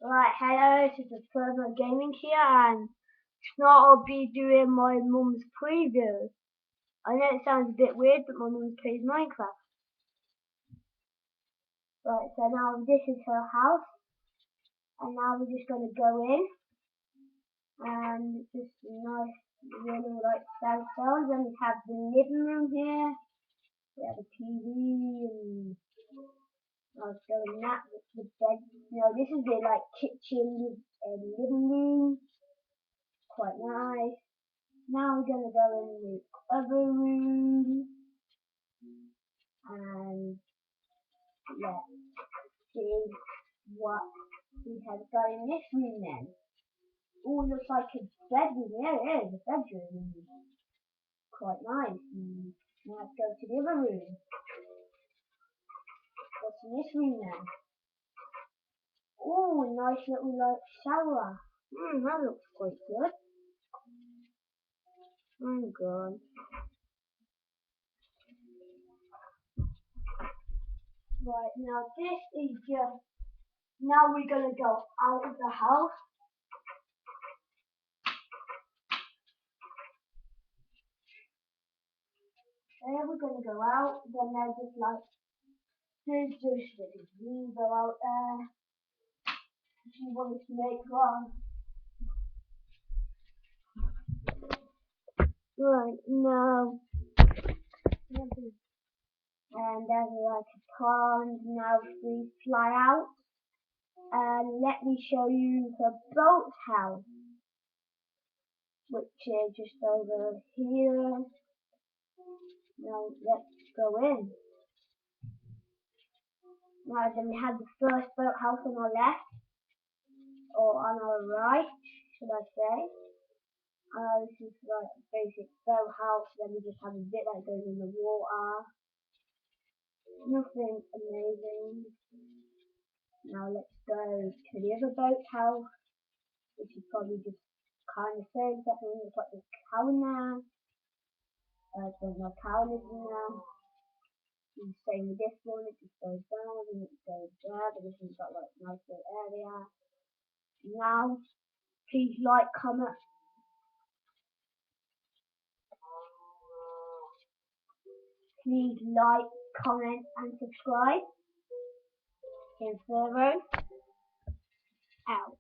Right, hello, this is the Further Gaming here, and tonight I'll be doing my mum's preview. I know it sounds a bit weird, but my mum plays Minecraft. Right, so now this is her house, and now we're just going to go in, and it's just a nice, really like cells, and we have the living room here, we have a TV, and I'll go in that with the bed. This is the like kitchen and living room, quite nice. Now we're gonna go in the other room and let's see what we have got in this room then. Oh, looks like a bedroom. Yeah, it is a bedroom. Quite nice. Now let's go to the other room. What's in this room then? Oh, a nice little like shower. That looks quite good. Oh god. Right, now this is just, now we're gonna go out of the house. Then we're gonna go out, then there's just like, there's just a window out there. If you wanted to make one. Right, now, and there's like a pond, now we fly out. And let me show you the boat house, which is just over here. Now let's go in. Now then we have the first boathouse on our left, or on our right, should I say. This is like a basic boathouse, then we just have a bit that goes in the water. Nothing amazing. Now let's go to the other boathouse, which is probably just kind of the same, except for there's like this cow in there. There's no cow in there. And the same with this one, it just goes down and it goes there, but this one's got like a nice little area. Now, please like, comment, and subscribe. In further, out.